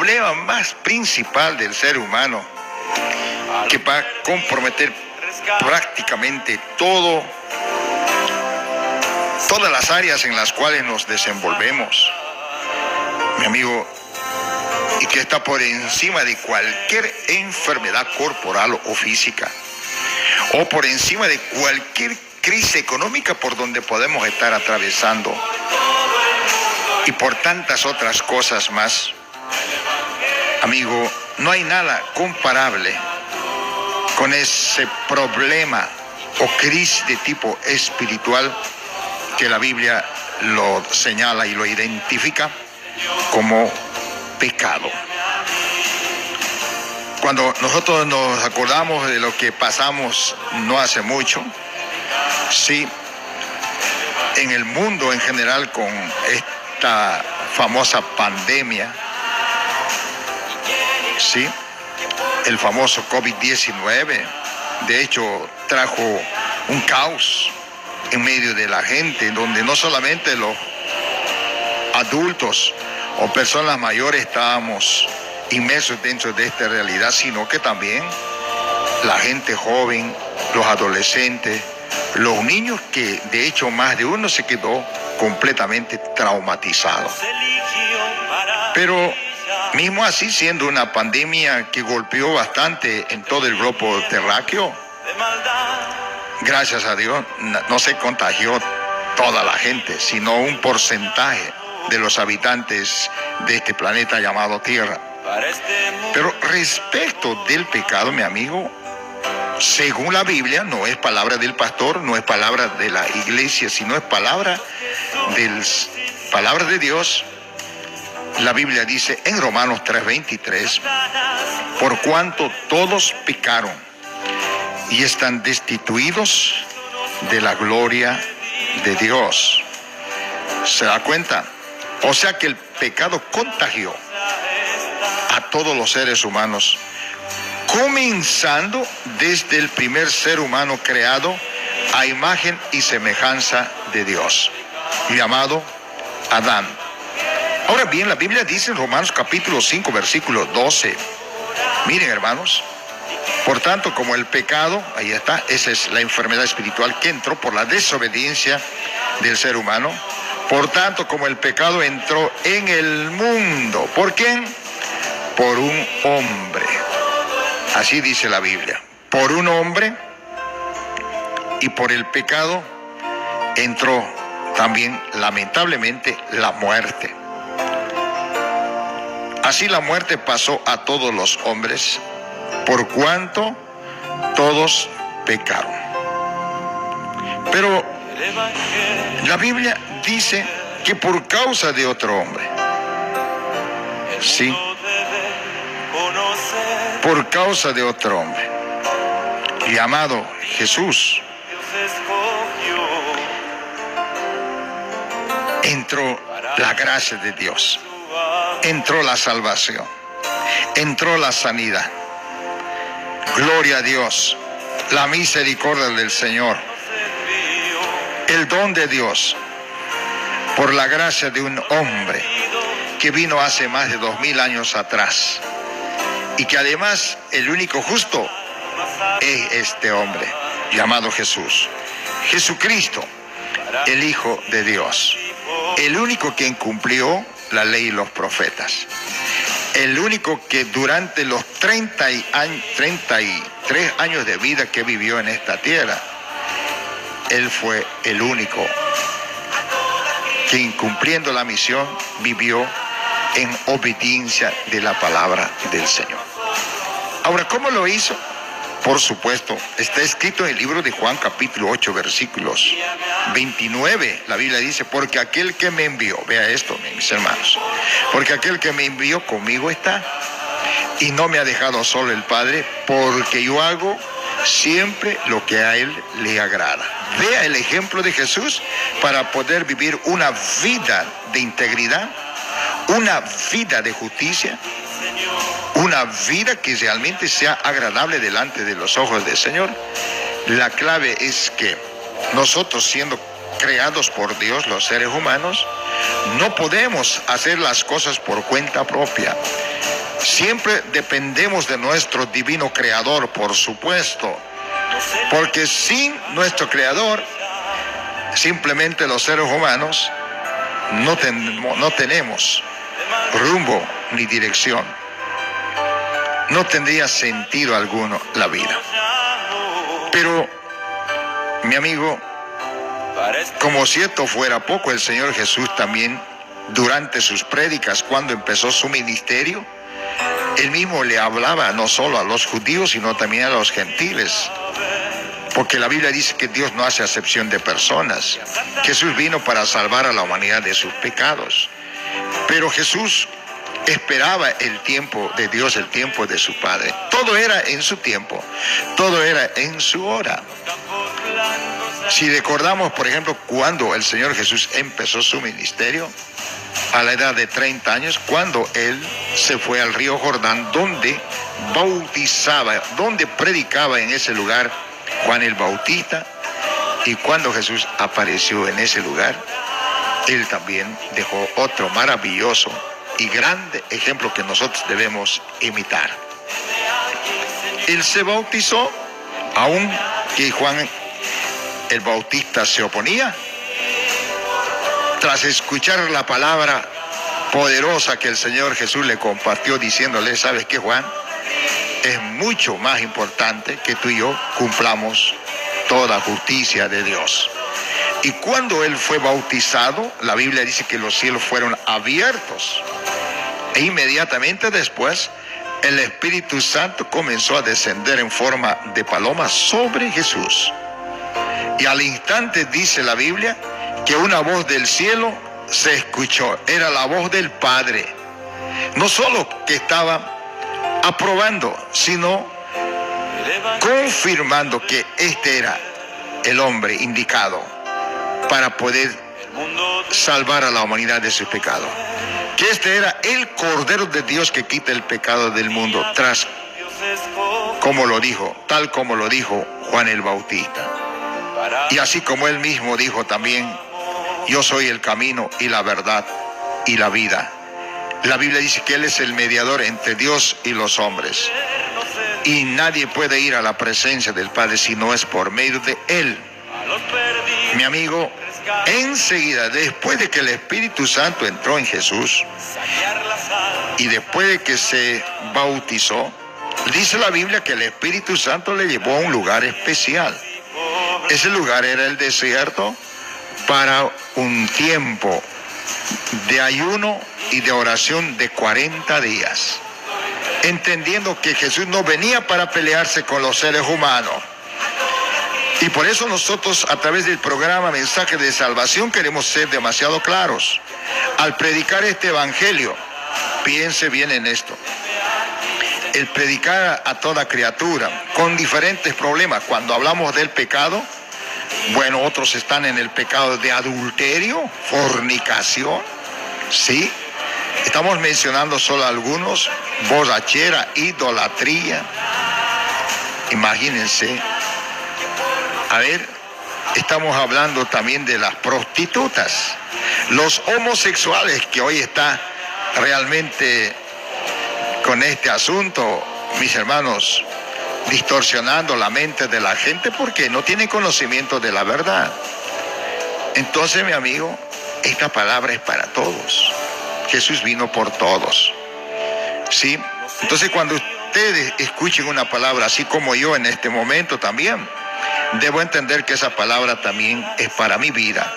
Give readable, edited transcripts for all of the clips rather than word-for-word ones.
problema más principal del ser humano, que va a comprometer prácticamente todas las áreas en las cuales nos desenvolvemos, mi amigo, y que está por encima de cualquier enfermedad corporal o física, o por encima de cualquier crisis económica por donde podemos estar atravesando, y por tantas otras cosas más. Amigo, no hay nada comparable con ese problema o crisis de tipo espiritual que la Biblia lo señala y lo identifica como pecado. Cuando nosotros nos acordamos de lo que pasamos no hace mucho, sí, en el mundo en general con esta famosa pandemia, sí, el famoso COVID-19, de hecho trajo un caos en medio de la gente, donde no solamente los adultos o personas mayores estábamos inmersos dentro de esta realidad, sino que también la gente joven, los adolescentes, los niños, que de hecho más de uno se quedó completamente traumatizado. Pero mismo así, siendo una pandemia que golpeó bastante en todo el globo terráqueo, gracias a Dios no se contagió toda la gente, sino un porcentaje de los habitantes de este planeta llamado Tierra. Pero respecto del pecado, mi amigo, según la Biblia, no es palabra del pastor, no es palabra de la iglesia, sino es palabra de Dios. La Biblia dice en Romanos 3:23, por cuanto todos pecaron y están destituidos de la gloria de Dios. ¿Se da cuenta? O sea que el pecado contagió a todos los seres humanos, comenzando desde el primer ser humano creado a imagen y semejanza de Dios, llamado Adán. Ahora bien, la Biblia dice en Romanos capítulo 5, versículo 12, miren hermanos, por tanto como el pecado, ahí está, esa es la enfermedad espiritual que entró por la desobediencia del ser humano, por tanto como el pecado entró en el mundo, ¿por quién? Por un hombre. Así dice la Biblia, por un hombre, y por el pecado entró también lamentablemente la muerte. Así la muerte pasó a todos los hombres, por cuanto todos pecaron. Pero la Biblia dice que por causa de otro hombre, sí, por causa de otro hombre, llamado Jesús, entró la gracia de Dios, entró la salvación, entró la sanidad. Gloria a Dios, la misericordia del Señor, el don de Dios, por la gracia de un hombre que vino hace más de 2000 años atrás, y que además el único justo es este hombre llamado Jesús, Jesucristo, el Hijo de Dios, el único quien cumplió la ley y los profetas, el único que durante los 33 años de vida que vivió en esta tierra, él fue el único quien, cumpliendo la misión, vivió en obediencia de la palabra del Señor. Ahora, ¿cómo lo hizo? Por supuesto, está escrito en el libro de Juan capítulo 8 versículos 29. La Biblia dice, porque aquel que me envió, vea esto, mis hermanos, porque aquel que me envió conmigo está, y no me ha dejado solo el Padre, porque yo hago siempre lo que a Él le agrada. Vea el ejemplo de Jesús para poder vivir una vida de integridad, una vida de justicia, una vida que realmente sea agradable delante de los ojos del Señor. La clave es que nosotros, siendo creados por Dios, los seres humanos, no podemos hacer las cosas por cuenta propia. siempre dependemos de nuestro divino creador, por supuesto, porque sin nuestro creador, simplemente los seres humanos no tenemos rumbo ni dirección. No tendría sentido alguno la vida. Pero, mi amigo, como si esto fuera poco, el Señor Jesús también, durante sus prédicas, cuando empezó su ministerio, Él mismo le hablaba no solo a los judíos, sino también a los gentiles. Porque la Biblia dice que Dios no hace acepción de personas. Jesús vino para salvar a la humanidad de sus pecados. Pero Jesús esperaba el tiempo de Dios, el tiempo de su Padre. Todo era en su tiempo, todo era en su hora. Si recordamos, por ejemplo, cuando el Señor Jesús empezó su ministerio, a la edad de 30 años, cuando Él se fue al río Jordán, donde bautizaba, donde predicaba en ese lugar Juan el Bautista, y cuando Jesús apareció en ese lugar, Él también dejó otro maravilloso y grande ejemplo que nosotros debemos imitar. Él se bautizó, aunque Juan el Bautista se oponía. Tras escuchar la palabra poderosa que el Señor Jesús le compartió, diciéndole: ¿sabes qué, Juan? Es mucho más importante que tú y yo cumplamos toda justicia de Dios. Y cuando él fue bautizado, la Biblia dice que los cielos fueron abiertos. E inmediatamente después, el Espíritu Santo comenzó a descender en forma de paloma sobre Jesús. Y al instante dice la Biblia que una voz del cielo se escuchó. Era la voz del Padre. No solo que estaba aprobando, sino confirmando que este era el hombre indicado para poder salvar a la humanidad de su pecado. Que este era el Cordero de Dios que quita el pecado del mundo, tal como lo dijo Juan el Bautista. Y así como él mismo dijo también: yo soy el camino y la verdad y la vida. La Biblia dice que Él es el mediador entre Dios y los hombres. Y nadie puede ir a la presencia del Padre si no es por medio de Él. Mi amigo, enseguida, después de que el Espíritu Santo entró en Jesús y después de que se bautizó, dice la Biblia que el Espíritu Santo le llevó a un lugar especial. Ese lugar era el desierto para un tiempo de ayuno y de oración de 40 días. Entendiendo que Jesús no venía para pelearse con los seres humanos. Y por eso nosotros, a través del programa Mensaje de Salvación, queremos ser demasiado claros. Al predicar este evangelio, piense bien en esto. El predicar a toda criatura con diferentes problemas. Cuando hablamos del pecado, bueno, otros están en el pecado de adulterio, fornicación, ¿sí? Estamos mencionando solo algunos: borrachera, idolatría. Imagínense. A ver, estamos hablando también de las prostitutas, los homosexuales, que hoy está realmente con este asunto, mis hermanos, distorsionando la mente de la gente porque no tienen conocimiento de la verdad. Entonces, mi amigo, esta palabra es para todos. Jesús vino por todos, ¿sí? Entonces, cuando ustedes escuchen una palabra así como yo en este momento también, debo entender que esa palabra también es para mi vida,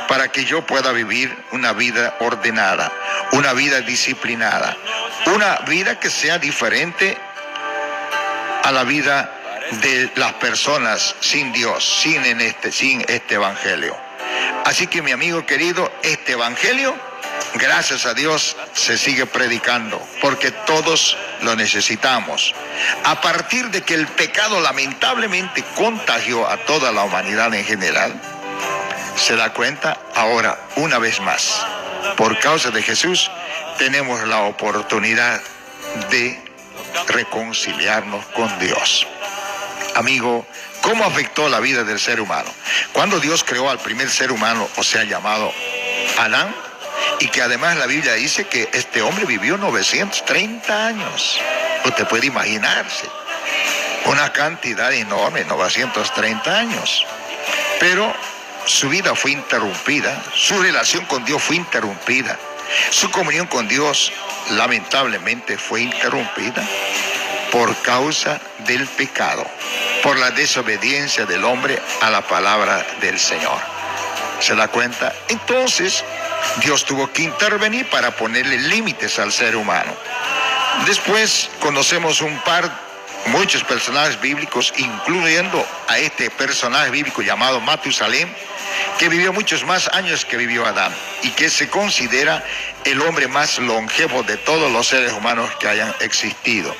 para que yo pueda vivir una vida ordenada, una vida disciplinada, una vida que sea diferente a la vida de las personas sin Dios, sin este evangelio. Así que, mi amigo querido, este evangelio, gracias a Dios, se sigue predicando, porque todos lo necesitamos. A partir de que el pecado lamentablemente contagió a toda la humanidad en general, se da cuenta ahora, una vez más, por causa de Jesús, tenemos la oportunidad de reconciliarnos con Dios. Amigo, ¿cómo afectó la vida del ser humano? Cuando Dios creó al primer ser humano, o sea, llamado Adán, y que además la Biblia dice que este hombre vivió 930 años. Usted puede imaginarse, una cantidad enorme, 930 años. Pero su vida fue interrumpida, su relación con Dios fue interrumpida, su comunión con Dios lamentablemente fue interrumpida por causa del pecado, por la desobediencia del hombre a la palabra del Señor. ¿Se da cuenta? Entonces, Dios tuvo que intervenir para ponerle límites al ser humano. Después conocemos muchos personajes bíblicos, incluyendo a este personaje bíblico llamado Matusalén, que vivió muchos más años que vivió Adán y que se considera el hombre más longevo de todos los seres humanos que hayan existido.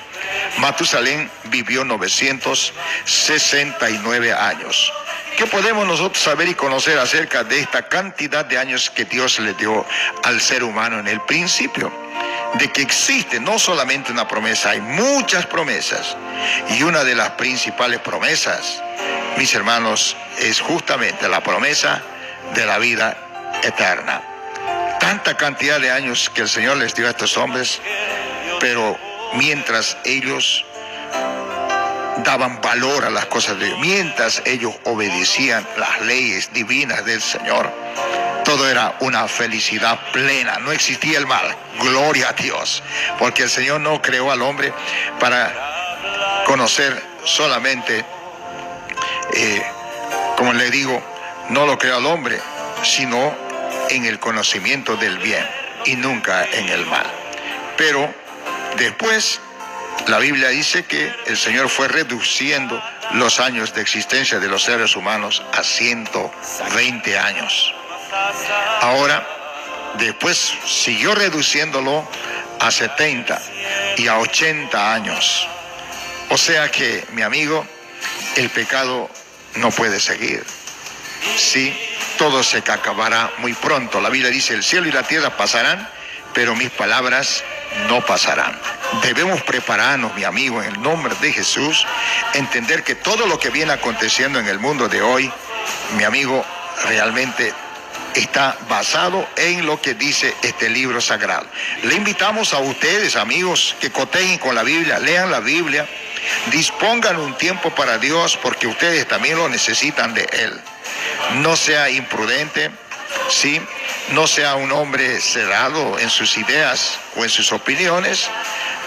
Matusalén vivió 969 años. ¿Qué podemos nosotros saber y conocer acerca de esta cantidad de años que Dios le dio al ser humano en el principio? De que existe no solamente una promesa, hay muchas promesas. Y una de las principales promesas, mis hermanos, es justamente la promesa de la vida eterna. Tanta cantidad de años que el Señor les dio a estos hombres, pero mientras ellos daban valor a las cosas de Dios, mientras ellos obedecían las leyes divinas del Señor, todo era una felicidad plena, no existía el mal. Gloria a Dios, porque el Señor no creó al hombre para conocer solamente, como le digo, no lo creó al hombre, sino en el conocimiento del bien y nunca en el mal. Pero después la Biblia dice que el Señor fue reduciendo los años de existencia de los seres humanos a 120 años. Ahora, después siguió reduciéndolo a 70 y a 80 años. O sea que, mi amigo, el pecado no puede seguir. Sí, todo se acabará muy pronto. La Biblia dice, el cielo y la tierra pasarán, pero mis palabras no pasarán. Debemos prepararnos, mi amigo, en el nombre de Jesús, entender que todo lo que viene aconteciendo en el mundo de hoy, mi amigo, realmente está basado en lo que dice este libro sagrado. Le invitamos a ustedes, amigos, que cotejen con la Biblia, lean la Biblia, dispongan un tiempo para Dios, porque ustedes también lo necesitan de Él. No sea imprudente, ¿sí? No sea un hombre cerrado en sus ideas o en sus opiniones,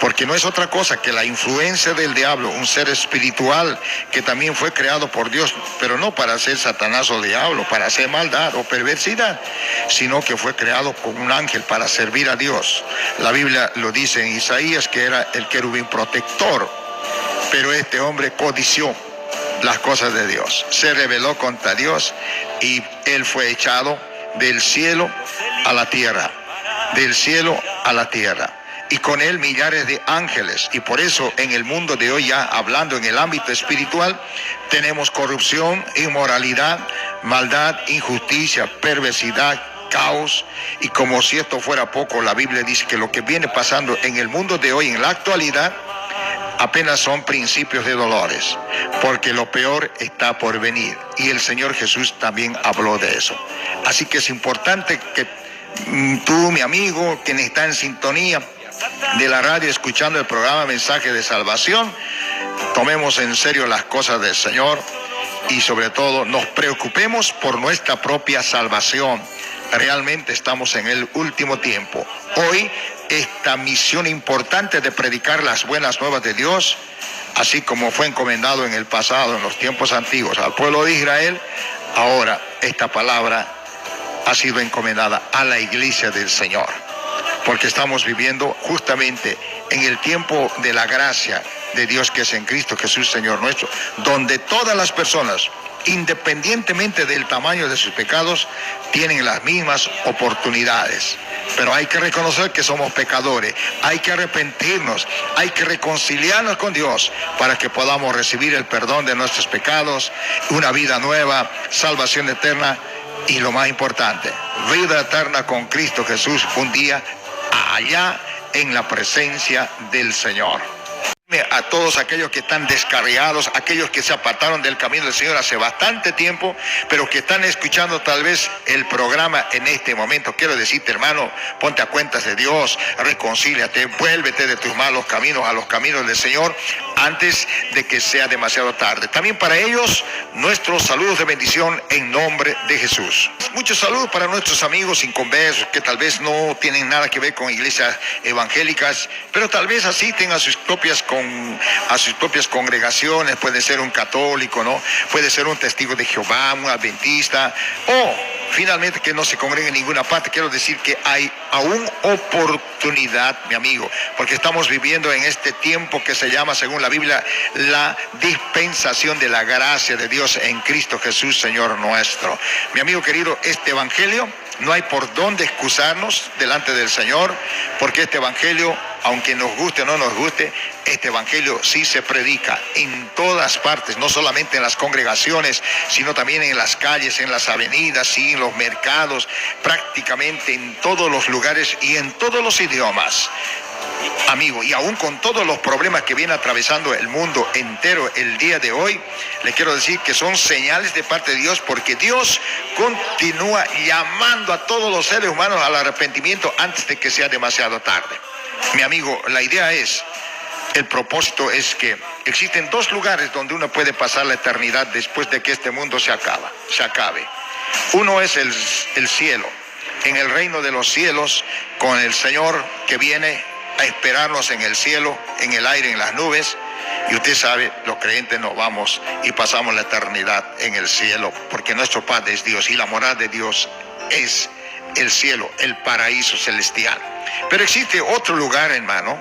porque no es otra cosa que la influencia del diablo, un ser espiritual que también fue creado por Dios, pero no para ser Satanás o diablo, para hacer maldad o perversidad, sino que fue creado como un ángel para servir a Dios. La Biblia lo dice en Isaías que era el querubín protector, pero este hombre codició las cosas de Dios, se rebeló contra Dios y él fue echado del cielo a la tierra, del cielo a la tierra. Y con él millares de ángeles. Y por eso en el mundo de hoy, ya hablando en el ámbito espiritual, tenemos corrupción, inmoralidad, maldad, injusticia, perversidad, caos. Y como si esto fuera poco, la Biblia dice que lo que viene pasando en el mundo de hoy, en la actualidad, apenas son principios de dolores, porque lo peor está por venir. Y el Señor Jesús también habló de eso. Así que es importante que tú, mi amigo, quien está en sintonía de la radio escuchando el programa Mensaje de Salvación, tomemos en serio las cosas del Señor y sobre todo nos preocupemos por nuestra propia salvación. Realmente estamos en el último tiempo. Hoy esta misión importante de predicar las buenas nuevas de Dios, así como fue encomendado en el pasado, en los tiempos antiguos, al pueblo de Israel, ahora esta palabra ha sido encomendada a la iglesia del Señor. Porque estamos viviendo justamente en el tiempo de la gracia de Dios que es en Cristo Jesús, Señor nuestro, donde todas las personas, independientemente del tamaño de sus pecados, tienen las mismas oportunidades. Pero hay que reconocer que somos pecadores, hay que arrepentirnos, hay que reconciliarnos con Dios para que podamos recibir el perdón de nuestros pecados, una vida nueva, salvación eterna y lo más importante, vida eterna con Cristo Jesús un día allá en la presencia del Señor. A todos aquellos que están descarriados, aquellos que se apartaron del camino del Señor hace bastante tiempo, pero que están escuchando tal vez el programa en este momento. Quiero decirte, hermano, ponte a cuentas de Dios, reconcíliate, vuélvete de tus malos caminos a los caminos del Señor antes de que sea demasiado tarde. También para ellos, nuestros saludos de bendición en nombre de Jesús. Muchos saludos para nuestros amigos inconversos que tal vez no tienen nada que ver con iglesias evangélicas, pero tal vez asisten a sus propias congregaciones. Puede ser un católico, ¿no? Puede ser un testigo de Jehová, un adventista, o finalmente que no se congregue en ninguna parte. Quiero decir que hay aún oportunidad, mi amigo, porque estamos viviendo en este tiempo que se llama, según la Biblia, la dispensación de la gracia de Dios en Cristo Jesús, Señor nuestro. Mi amigo querido, este evangelio no hay por dónde excusarnos delante del Señor, porque este evangelio, aunque nos guste o no nos guste, este evangelio sí se predica en todas partes, no solamente en las congregaciones, sino también en las calles, en las avenidas, sí, en los mercados, prácticamente en todos los lugares y en todos los idiomas. Amigo, y aún con todos los problemas que viene atravesando el mundo entero el día de hoy, le quiero decir que son señales de parte de Dios, porque Dios continúa llamando a todos los seres humanos al arrepentimiento antes de que sea demasiado tarde. Mi amigo, la idea es, el propósito es que existen dos lugares donde uno puede pasar la eternidad después de que este mundo se acabe. Uno es el cielo, en el reino de los cielos, con el Señor que viene a esperarnos en el cielo, en el aire, en las nubes. Y usted sabe, los creyentes nos vamos y pasamos la eternidad en el cielo, porque nuestro Padre es Dios y la morada de Dios es el cielo, el paraíso celestial. Pero existe otro lugar, hermano,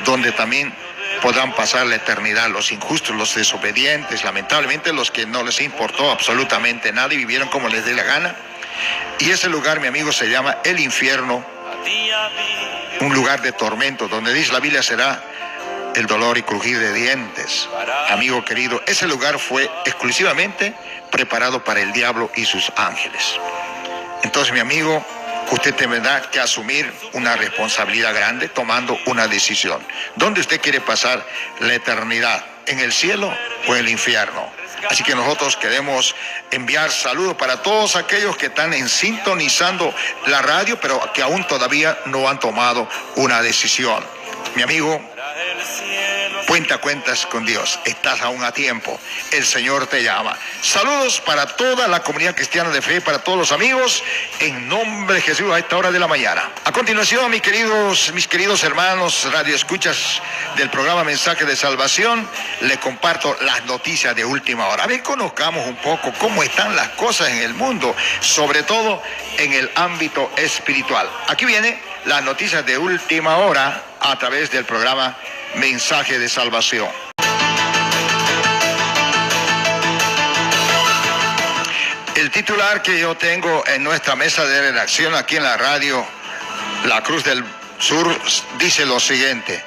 donde también podrán pasar la eternidad los injustos, los desobedientes, lamentablemente los que no les importó absolutamente nada y vivieron como les dé la gana. Y ese lugar, mi amigo, se llama el infierno, un lugar de tormento, donde dice la Biblia será el dolor y crujir de dientes. Amigo querido, ese lugar fue exclusivamente preparado para el diablo y sus ángeles. Entonces, mi amigo, usted tendrá que asumir una responsabilidad grande tomando una decisión. ¿Dónde usted quiere pasar la eternidad? ¿En el cielo o en el infierno? Así que nosotros queremos enviar saludos para todos aquellos que están sintonizando la radio, pero que aún todavía no han tomado una decisión. Mi amigo, cuenta cuentas con Dios, estás aún a tiempo, el Señor te llama. Saludos para toda la comunidad cristiana de fe, para todos los amigos, en nombre de Jesús a esta hora de la mañana. A continuación, mis queridos hermanos radioescuchas del programa Mensaje de Salvación, les comparto las noticias de última hora. A ver, conozcamos un poco cómo están las cosas en el mundo, sobre todo en el ámbito espiritual. Aquí viene las noticias de última hora a través del programa Mensaje de Salvación. El titular que yo tengo en nuestra mesa de redacción aquí en la radio La Cruz del Sur dice lo siguiente: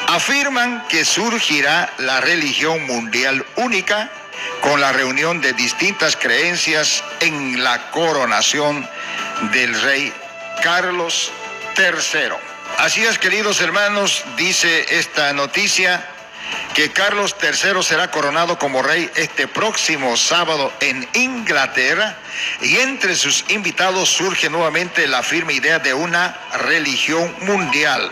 afirman que surgirá la religión mundial única con la reunión de distintas creencias en la coronación del rey Carlos III. Así es, queridos hermanos, dice esta noticia que Carlos III será coronado como rey este próximo sábado en Inglaterra, y entre sus invitados surge nuevamente la firme idea de una religión mundial.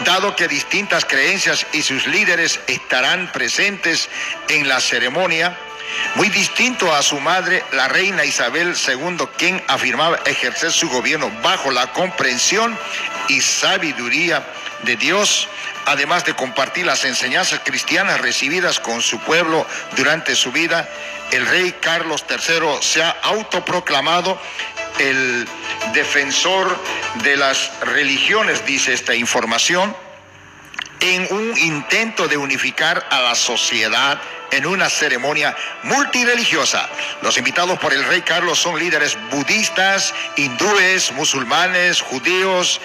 Dado que distintas creencias y sus líderes estarán presentes en la ceremonia, muy distinto a su madre, la reina Isabel II, quien afirmaba ejercer su gobierno bajo la comprensión y sabiduría de Dios, además de compartir las enseñanzas cristianas recibidas con su pueblo durante su vida. El rey Carlos III se ha autoproclamado el defensor de las religiones, dice esta información, en un intento de unificar a la sociedad en una ceremonia multireligiosa. Los invitados por el rey Carlos son líderes budistas, hindúes, musulmanes, judíos,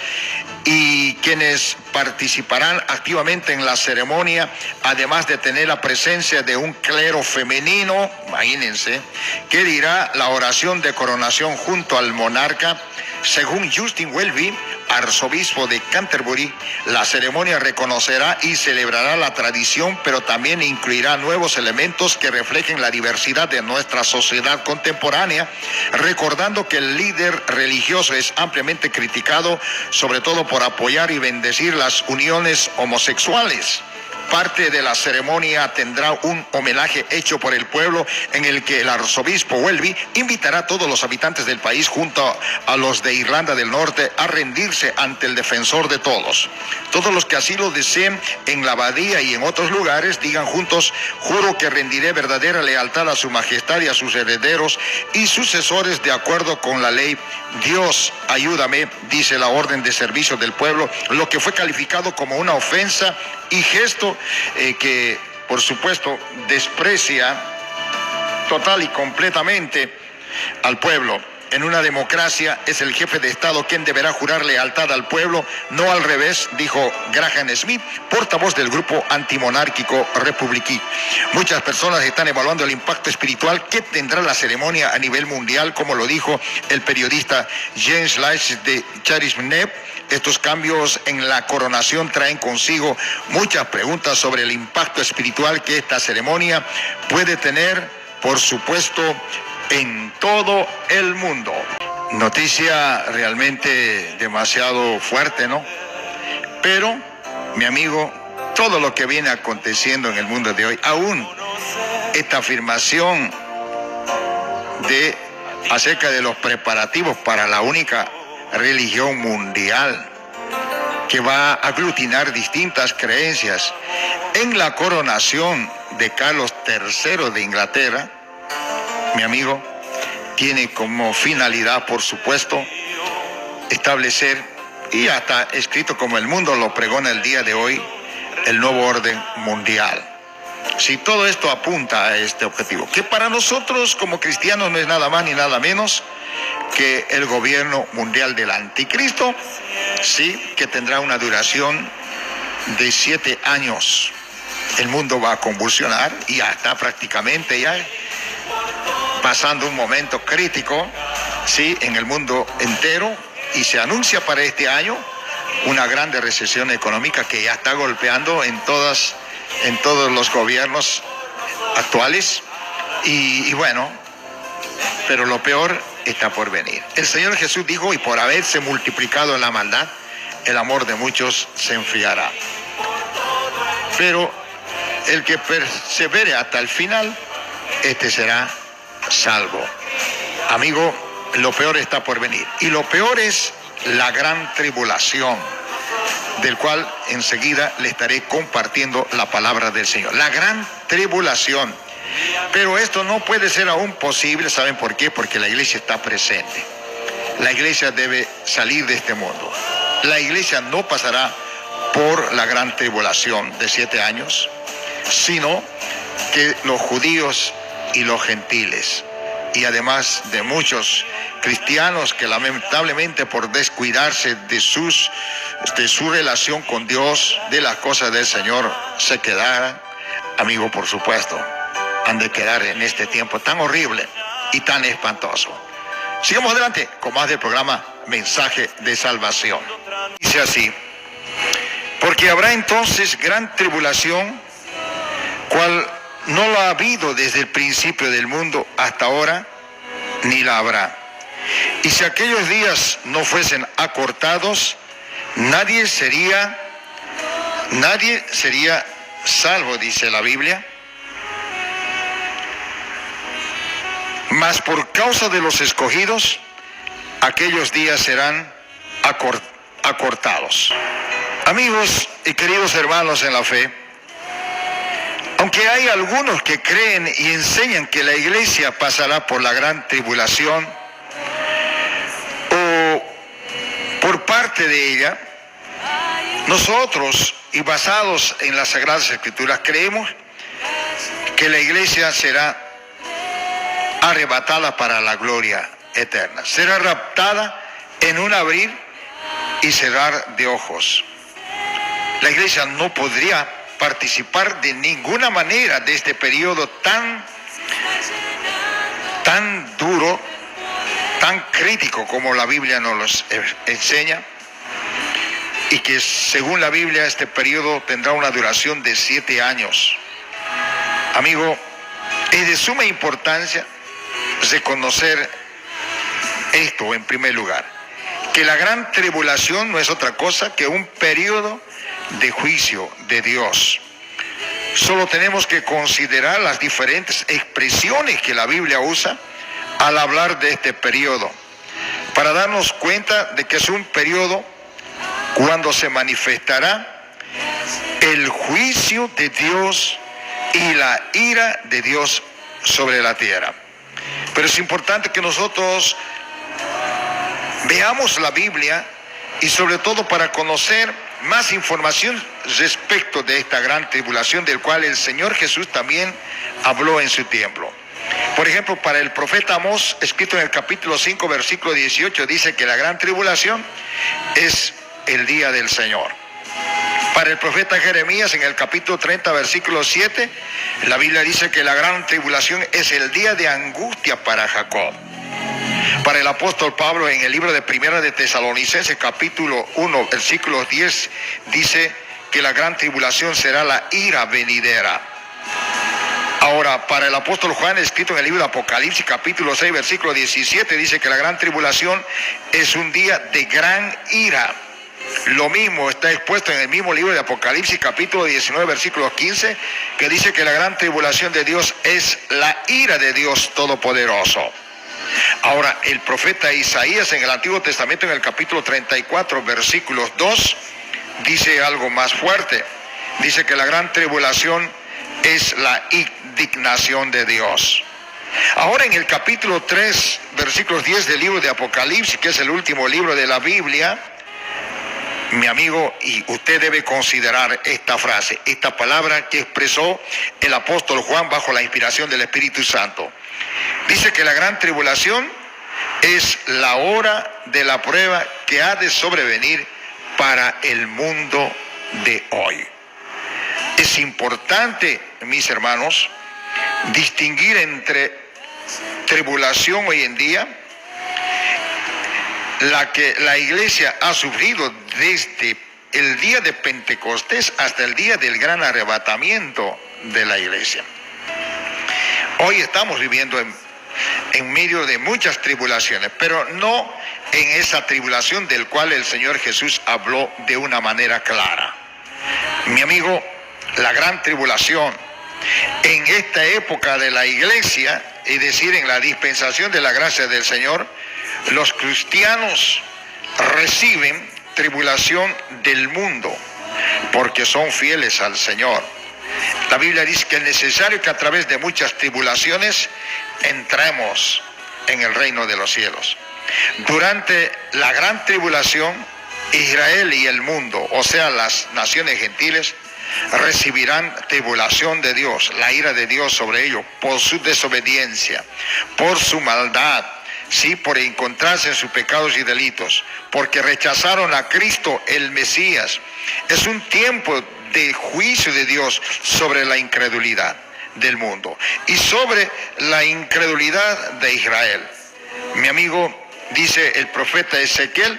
y quienes participarán activamente en la ceremonia, además de tener la presencia de un clero femenino, imagínense, que dirá la oración de coronación junto al monarca. Según Justin Welby, arzobispo de Canterbury, la ceremonia reconocerá y celebrará la tradición, pero también incluirá nuevos elementos que reflejen la diversidad de nuestra sociedad contemporánea, recordando que el líder religioso es ampliamente criticado, sobre todo por apoyar y bendecir las uniones homosexuales. Parte de la ceremonia tendrá un homenaje hecho por el pueblo en el que el arzobispo Welby invitará a todos los habitantes del país junto a los de Irlanda del Norte a rendirse ante el defensor de todos. Todos los que así lo deseen en la abadía y en otros lugares digan juntos: juro que rendiré verdadera lealtad a su majestad y a sus herederos y sucesores de acuerdo con la ley. Dios, ayúdame, dice la orden de servicio del pueblo, lo que fue calificado como una ofensa y gesto que, por supuesto, desprecia total y completamente al pueblo. En una democracia es el jefe de Estado quien deberá jurar lealtad al pueblo, no al revés, dijo Graham Smith, portavoz del grupo antimonárquico Republicí. Muchas personas están evaluando el impacto espiritual que tendrá la ceremonia a nivel mundial, como lo dijo el periodista James Lice de Charisnet. Estos cambios en la coronación traen consigo muchas preguntas sobre el impacto espiritual que esta ceremonia puede tener, por supuesto, en todo el mundo. Noticia realmente demasiado fuerte, ¿no? Pero, mi amigo, todo lo que viene aconteciendo en el mundo de hoy, aún esta afirmación acerca de los preparativos para la única religión mundial que va a aglutinar distintas creencias en la coronación de Carlos III de Inglaterra, mi amigo, tiene como finalidad, por supuesto, establecer, y ya está escrito como el mundo lo pregona el día de hoy, el nuevo orden mundial. Si todo esto apunta a este objetivo, que para nosotros como cristianos no es nada más ni nada menos que el gobierno mundial del anticristo, sí, que tendrá una duración de 7 años. El mundo va a convulsionar y ya está prácticamente ya pasando un momento crítico, sí, en el mundo entero, y se anuncia para este año una grande recesión económica que ya está golpeando en todos los gobiernos actuales y bueno, pero lo peor está por venir. El Señor Jesús dijo: y por haberse multiplicado la maldad, el amor de muchos se enfriará. Pero el que persevere hasta el final, este será salvo. Amigo, lo peor está por venir. Y lo peor es la gran tribulación, del cual enseguida le estaré compartiendo la palabra del Señor. La gran tribulación. Pero esto no puede ser aún posible, ¿saben por qué? Porque la iglesia está presente. La iglesia debe salir de este mundo. La iglesia no pasará por la gran tribulación de 7 años, sino que los judíos y los gentiles, y además de muchos cristianos que lamentablemente por descuidarse de su relación con Dios, de las cosas del Señor, se quedaran, amigo, por supuesto, han de quedar en este tiempo tan horrible y tan espantoso. Sigamos adelante con más del programa Mensaje de Salvación. Dice así: porque habrá entonces gran tribulación, cual no lo ha habido desde el principio del mundo hasta ahora, ni la habrá. Y si aquellos días no fuesen acortados, nadie sería salvo, dice la Biblia. Mas por causa de los escogidos, aquellos días serán acortados. Amigos y queridos hermanos en la fe, aunque hay algunos que creen y enseñan que la iglesia pasará por la gran tribulación, o por parte de ella, nosotros, y basados en las Sagradas Escrituras, creemos que la iglesia será arrebatada para la gloria eterna. Será raptada en un abrir y cerrar de ojos. La iglesia no podría participar de ninguna manera de este periodo tan duro, tan crítico como la Biblia nos enseña, y que según la Biblia este periodo tendrá una duración de 7 años. Amigo, es de suma importancia reconocer esto en primer lugar, que la gran tribulación no es otra cosa que un periodo de juicio de Dios. Solo tenemos que considerar las diferentes expresiones que la Biblia usa al hablar de este periodo, para darnos cuenta de que es un periodo cuando se manifestará el juicio de Dios y la ira de Dios sobre la tierra. Pero es importante que nosotros veamos la Biblia, y sobre todo para conocer más información respecto de esta gran tribulación del cual el Señor Jesús también habló en su tiempo. Por ejemplo, para el profeta Amós, escrito en el capítulo 5, versículo 18, dice que la gran tribulación es el día del Señor. Para el profeta Jeremías, en el capítulo 30, versículo 7, la Biblia dice que la gran tribulación es el día de angustia para Jacob. Para el apóstol Pablo, en el libro de Primera de Tesalonicenses, capítulo 1, versículo 10, dice que la gran tribulación será la ira venidera. Ahora, para el apóstol Juan, escrito en el libro de Apocalipsis, capítulo 6, versículo 17, dice que la gran tribulación es un día de gran ira. Lo mismo está expuesto en el mismo libro de Apocalipsis, capítulo 19, versículo 15, que dice que la gran tribulación de Dios es la ira de Dios Todopoderoso. Ahora, el profeta Isaías en el Antiguo Testamento, en el capítulo 34, versículos 2, dice algo más fuerte. Dice que la gran tribulación es la indignación de Dios. Ahora, en el capítulo 3, versículos 10 del libro de Apocalipsis, que es el último libro de la Biblia, mi amigo, y usted debe considerar esta frase, esta palabra que expresó el apóstol Juan bajo la inspiración del Espíritu Santo. Dice que la gran tribulación es la hora de la prueba que ha de sobrevenir para el mundo de hoy. Es importante, mis hermanos, distinguir entre tribulación hoy en día, la que la iglesia ha sufrido desde el día de Pentecostés hasta el día del gran arrebatamiento de la iglesia. Hoy estamos viviendo en medio de muchas tribulaciones, pero no en esa tribulación del cual el Señor Jesús habló de una manera clara. Mi amigo, la gran tribulación en esta época de la iglesia, es decir, en la dispensación de la gracia del Señor, los cristianos reciben tribulación del mundo porque son fieles al Señor. La Biblia dice que es necesario que a través de muchas tribulaciones entremos en el reino de los cielos. Durante la gran tribulación, Israel y el mundo, o sea, las naciones gentiles, recibirán tribulación de Dios, la ira de Dios sobre ellos, por su desobediencia, por su maldad, sí, por encontrarse en sus pecados y delitos, porque rechazaron a Cristo el Mesías. Es un tiempo de juicio de Dios sobre la incredulidad del mundo y sobre la incredulidad de Israel. Mi amigo, dice el profeta Ezequiel,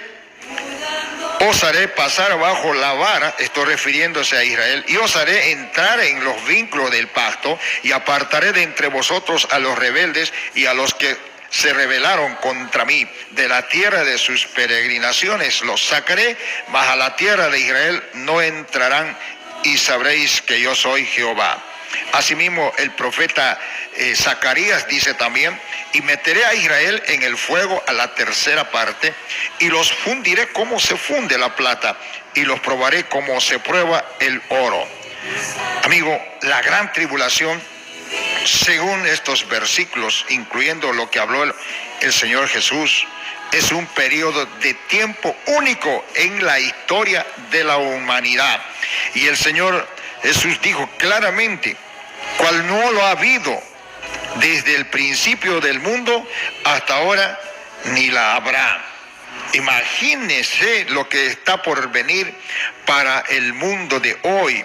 os haré pasar bajo la vara, estoy refiriéndose a Israel, y os haré entrar en los vínculos del pacto, y apartaré de entre vosotros a los rebeldes y a los que se rebelaron contra mí. De la tierra de sus peregrinaciones los sacaré, mas a la tierra de Israel no entrarán, y sabréis que yo soy Jehová. Asimismo, el profeta Zacarías dice también, y meteré a Israel en el fuego a la tercera parte, y los fundiré como se funde la plata, y los probaré como se prueba el oro. Amigo, la gran tribulación, según estos versículos, incluyendo lo que habló el Señor Jesús, es un periodo de tiempo único en la historia de la humanidad. Y el Señor Jesús dijo claramente, cual no lo ha habido desde el principio del mundo hasta ahora, ni la habrá. Imagínense lo que está por venir para el mundo de hoy.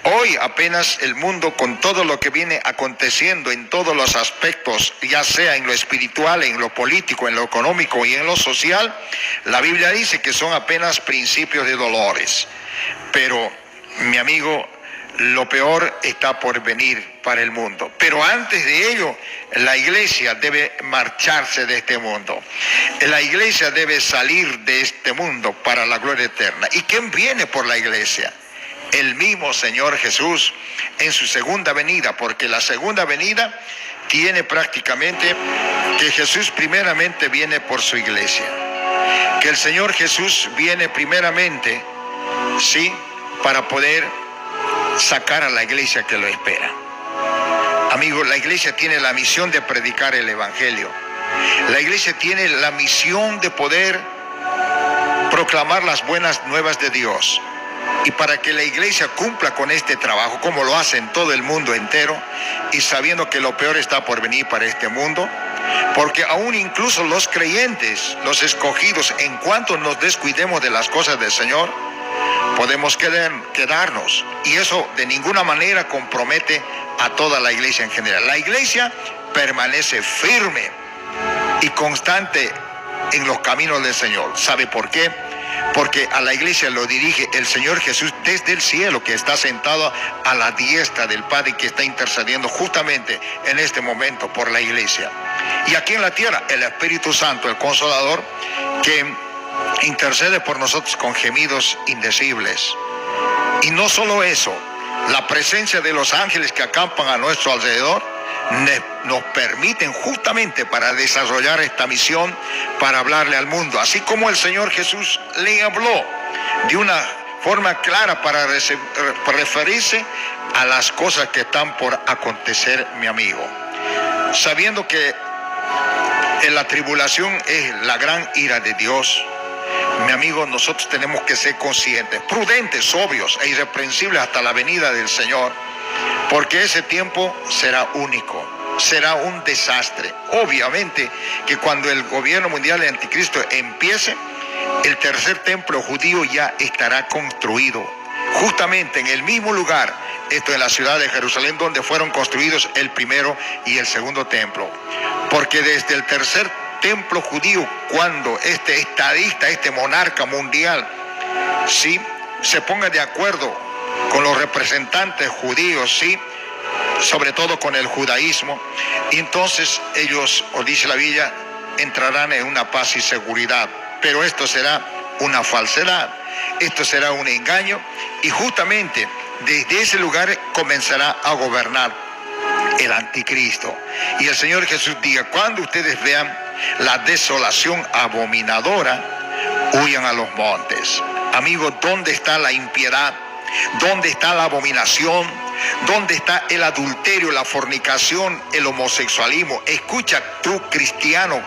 Hoy apenas el mundo, con todo lo que viene aconteciendo en todos los aspectos, ya sea en lo espiritual, en lo político, en lo económico y en lo social, la Biblia dice que son apenas principios de dolores. Pero, mi amigo, lo peor está por venir para el mundo. Pero antes de ello, la iglesia debe marcharse de este mundo. La iglesia debe salir de este mundo para la gloria eterna. ¿Y quién viene por la iglesia? El mismo Señor Jesús en su segunda venida, porque la segunda venida tiene prácticamente que Jesús primeramente viene por su iglesia. Que el Señor Jesús viene primeramente, sí, para poder sacar a la iglesia que lo espera. Amigo, la iglesia tiene la misión de predicar el evangelio. La iglesia tiene la misión de poder proclamar las buenas nuevas de Dios. Y para que la iglesia cumpla con este trabajo, como lo hace en todo el mundo entero, y sabiendo que lo peor está por venir para este mundo, porque aún incluso los creyentes, los escogidos, en cuanto nos descuidemos de las cosas del Señor, podemos quedarnos, y eso de ninguna manera compromete a toda la iglesia en general. La iglesia permanece firme y constante en los caminos del Señor. ¿Sabe por qué? Porque a la iglesia lo dirige el Señor Jesús desde el cielo, que está sentado a la diestra del Padre, que está intercediendo justamente en este momento por la iglesia. Y aquí en la tierra, el Espíritu Santo, el Consolador, que intercede por nosotros con gemidos indecibles. Y no solo eso, la presencia de los ángeles que acampan a nuestro alrededor nos permiten justamente para desarrollar esta misión, para hablarle al mundo, así como el Señor Jesús le habló de una forma clara para referirse a las cosas que están por acontecer, mi amigo, sabiendo que en la tribulación es la gran ira de Dios. Mi amigo, nosotros tenemos que ser conscientes, prudentes, sobrios e irreprensibles hasta la venida del Señor, porque ese tiempo será único, será un desastre. Obviamente que cuando el gobierno mundial de Anticristo empiece, el tercer templo judío ya estará construido, justamente en el mismo lugar, esto en la ciudad de Jerusalén, donde fueron construidos el primero y el segundo templo. Porque desde el tercer templo judío, cuando este estadista, este monarca mundial, sí, se ponga de acuerdo con los representantes judíos, sí, sobre todo con el judaísmo, y entonces ellos, o dice la Biblia, entrarán en una paz y seguridad. Pero esto será una falsedad, esto será un engaño, y justamente desde ese lugar comenzará a gobernar el anticristo. Y el Señor Jesús diga: cuando ustedes vean la desolación abominadora, huyan a los montes. Amigos, ¿dónde está la impiedad? ¿Dónde está la abominación? ¿Dónde está el adulterio, la fornicación, el homosexualismo? Escucha tú, cristiano,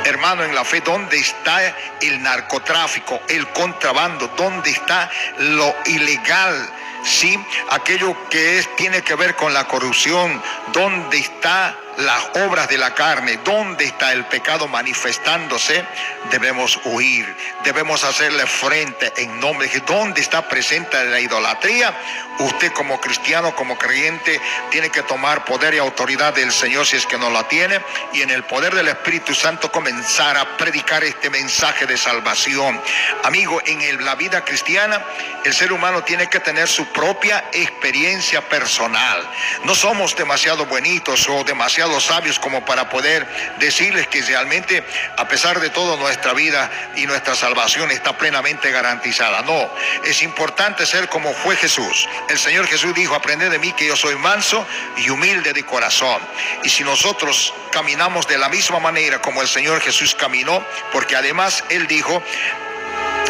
hermano en la fe, ¿dónde está el narcotráfico, el contrabando? ¿Dónde está lo ilegal? Sí, aquello que tiene que ver con la corrupción. ¿Dónde está las obras de la carne? ¿Dónde está el pecado manifestándose? Debemos huir, debemos hacerle frente en nombre de Jesús. ¿Dónde está presente la idolatría? Usted como cristiano, como creyente, tiene que tomar poder y autoridad del Señor si es que no la tiene, y en el poder del Espíritu Santo comenzar a predicar este mensaje de salvación. Amigo, en la vida cristiana, el ser humano tiene que tener su propia experiencia personal. No somos demasiado bonitos o demasiado sabios como para poder decirles que realmente, a pesar de todo, nuestra vida y nuestra salvación está plenamente garantizada. No, es importante ser como fue Jesús. El Señor Jesús dijo: aprended de mí que yo soy manso y humilde de corazón. Y si nosotros caminamos de la misma manera como el Señor Jesús caminó, porque además Él dijo: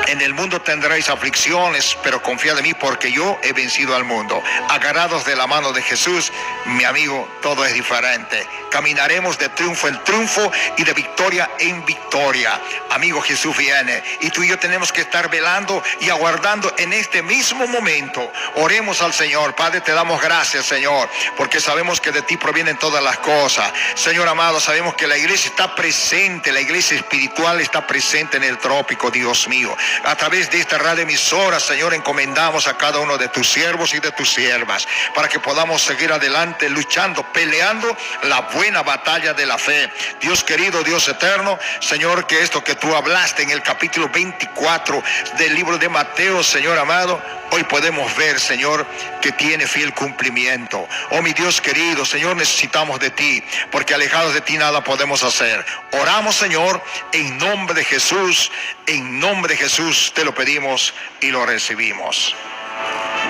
En el mundo tendréis aflicciones, pero confiad en mí porque yo he vencido al mundo. Agarrados de la mano de Jesús, mi amigo, todo es diferente. Caminaremos de triunfo en triunfo y de victoria en victoria. Amigo, Jesús viene y tú y yo tenemos que estar velando y aguardando en este mismo momento. Oremos al Señor. Padre, te damos gracias, Señor, porque sabemos que de ti provienen todas las cosas. Señor amado, sabemos que la iglesia está presente, la iglesia espiritual está presente en el trópico, Dios mío. A través de esta radio emisora, Señor, encomendamos a cada uno de tus siervos y de tus siervas para que podamos seguir adelante luchando, peleando la buena batalla de la fe. Dios querido, Dios eterno, Señor, que esto que tú hablaste en el capítulo 24 del libro de Mateo, Señor amado, hoy podemos ver, Señor, que tiene fiel cumplimiento. Oh, mi Dios querido, Señor, necesitamos de ti, porque alejados de ti nada podemos hacer. Oramos, Señor, en nombre de Jesús, en nombre de Jesús te lo pedimos y lo recibimos.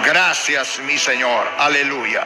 Gracias, mi Señor. Aleluya.